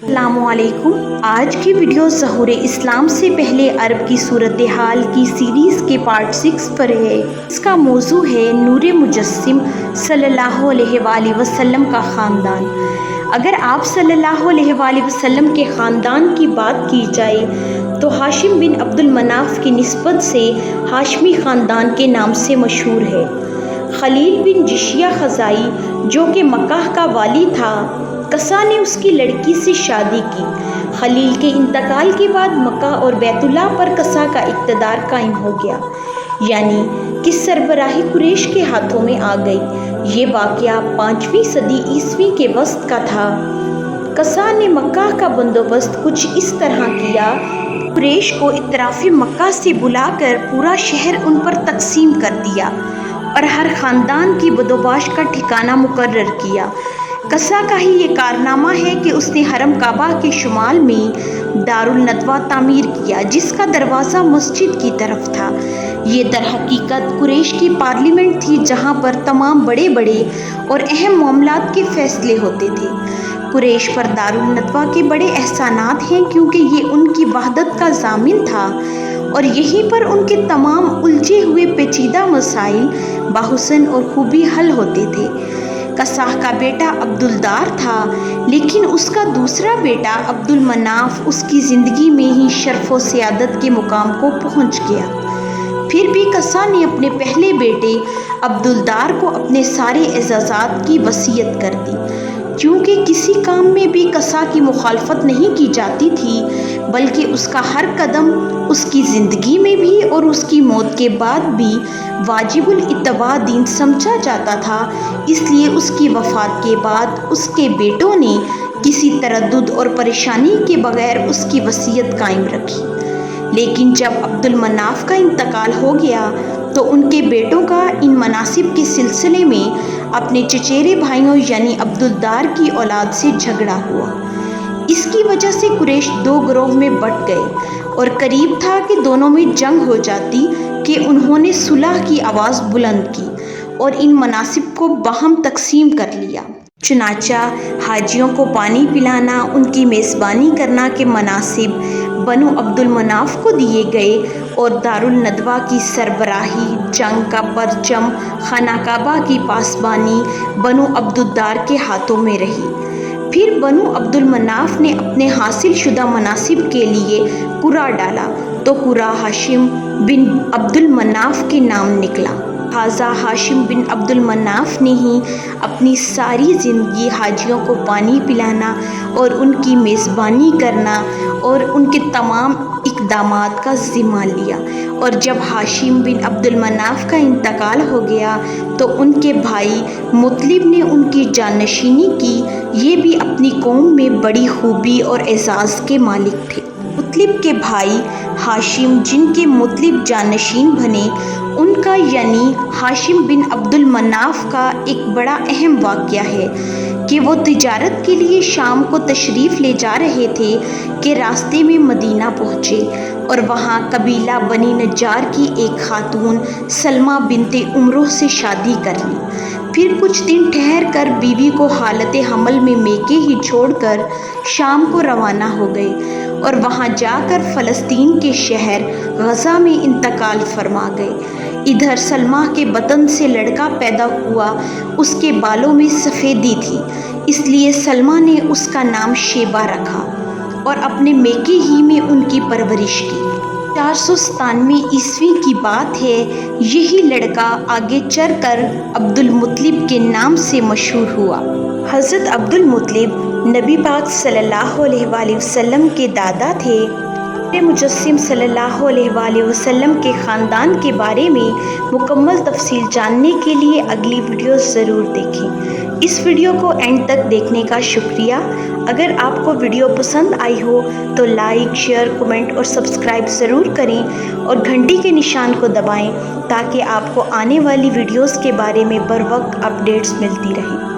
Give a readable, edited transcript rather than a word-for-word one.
السلام علیکم۔ آج کی ویڈیو ظہور اسلام سے پہلے عرب کی صورتحال کی سیریز کے پارٹ 6 پر ہے۔ اس کا موضوع ہے نور مجسم صلی اللہ علیہ وآلہ وسلم کا خاندان۔ اگر آپ صلی اللہ علیہ وآلہ وسلم کے خاندان کی بات کی جائے تو ہاشم بن عبد المناف کی نسبت سے ہاشمی خاندان کے نام سے مشہور ہے۔ خلیل بن جشیہ خزائی جو کہ مکہ کا والی تھا، قصہ نے اس کی لڑکی سے شادی کی۔ خلیل کے انتقال کے بعد مکہ اور بیت اللہ پر قصہ کا اقتدار قائم ہو گیا، یعنی کہ سربراہی قریش کے ہاتھوں میں آ گئی۔ یہ واقعہ 5ویں صدی عیسوی کے وسط کا تھا۔ قصہ نے مکہ کا بندوبست کچھ اس طرح کیا، قریش کو اطراف مکہ سے بلا کر پورا شہر ان پر تقسیم کر دیا اور ہر خاندان کی بدوباش کا ٹھکانہ مقرر کیا۔ قصہ کا ہی یہ کارنامہ ہے کہ اس نے حرم کعبہ کے شمال میں دار الندوہ تعمیر کیا، جس کا دروازہ مسجد کی طرف تھا۔ یہ در حقیقت قریش کی پارلیمنٹ تھی، جہاں پر تمام بڑے بڑے اور اہم معاملات کے فیصلے ہوتے تھے۔ قریش پر دار الندوہ کے بڑے احسانات ہیں، کیونکہ یہ ان کی وحدت کا ضامن تھا اور یہیں پر ان کے تمام الجھے ہوئے پیچیدہ مسائل بحسن اور خوبی حل ہوتے تھے۔ قصہ کا بیٹا عبدالدار تھا، لیکن اس کا دوسرا بیٹا عبد المناف اس کی زندگی میں ہی شرف و سعادت کے مقام کو پہنچ گیا۔ پھر بھی قصہ نے اپنے پہلے بیٹے عبدالدار کو اپنے سارے اعزازات کی وصیت کر دی۔ چونکہ کسی کام میں بھی قصہ کی مخالفت نہیں کی جاتی تھی، بلکہ اس کا ہر قدم اس کی زندگی میں بھی اور اس کی موت کے بعد بھی واجب الاتباع دین سمجھا جاتا تھا، اس لیے اس کی وفات کے بعد اس کے بیٹوں نے کسی تردد اور پریشانی کے بغیر اس کی وصیت قائم رکھی۔ لیکن جب عبد المناف کا انتقال ہو گیا تو ان کے بیٹوں کا ان مناصب کے سلسلے میں اپنے چچیرے بھائیوں یعنی عبدالدار کی اولاد سے جھگڑا ہوا۔ اس کی وجہ سے قریش 2 گروہ میں بٹ گئے اور قریب تھا کہ دونوں میں جنگ ہو جاتی کہ انہوں نے صلح کی آواز بلند کی اور ان مناصب کو باہم تقسیم کر لیا۔ چنانچہ حاجیوں کو پانی پلانا، ان کی میزبانی کرنا کے مناصب بنو عبد المناف کو دیے گئے اور دار الندوہ کی سربراہی، جنگ کا پرچم، خانہ کعبہ کی پاسبانی بنو عبدالدار کے ہاتھوں میں رہی۔ پھر بنو عبد المناف نے اپنے حاصل شدہ مناصب کے لیے قرعہ ڈالا تو قرعہ ہاشم بن عبد المناف کے نام نکلا۔ لہٰذا ہاشم بن عبد المناف نے ہی اپنی ساری زندگی حاجیوں کو پانی پلانا اور ان کی میزبانی کرنا اور ان کے تمام اقدامات کا ذمہ لیا، اور جب ہاشم بن عبد المناف کا انتقال ہو گیا تو ان کے بھائی مطلب نے ان کی جانشینی کی۔ یہ بھی اپنی قوم میں بڑی خوبی اور اعزاز کے مالک تھے۔ مطلب کے بھائی ہاشم جن کے مطلب جانشین بنے، ان کا یعنی ہاشم بن عبد المناف کا ایک بڑا اہم واقعہ ہے کہ وہ تجارت کے لیے شام کو تشریف لے جا رہے تھے کہ راستے میں مدینہ پہنچے اور وہاں قبیلہ بنی نجار کی ایک خاتون سلمہ بنت عمرو سے شادی کر لی۔ پھر کچھ دن ٹھہر کر بیوی کو حالت حمل میں میکے ہی چھوڑ کر شام کو روانہ ہو گئے اور وہاں جا کر فلسطین کے شہر غزہ میں انتقال فرما گئے۔ ادھر سلمہ کے بطن سے لڑکا پیدا ہوا، اس کے بالوں میں سفیدی تھی، اس لیے سلمہ نے اس کا نام شیبہ رکھا اور اپنے میکے ہی میں ان کی پرورش کی۔ 497 عیسوی کی بات ہے۔ یہی لڑکا آگے چل کر عبد المطلب کے نام سے مشہور ہوا۔ حضرت عبد المطلب نبی پاک صلی اللہ علیہ وآلہ وسلم کے دادا تھے۔ مجسم صلی اللہ علیہ وآلہ وسلم کے خاندان کے بارے میں مکمل تفصیل جاننے کے لیے اگلی ویڈیو ضرور دیکھیں۔ اس ویڈیو کو اینڈ تک دیکھنے کا شکریہ۔ اگر آپ کو ویڈیو پسند آئی ہو تو لائک، شیئر، کمنٹ اور سبسکرائب ضرور کریں اور گھنٹی کے نشان کو دبائیں تاکہ آپ کو آنے والی ویڈیوز کے بارے میں بر وقت اپڈیٹس ملتی رہیں۔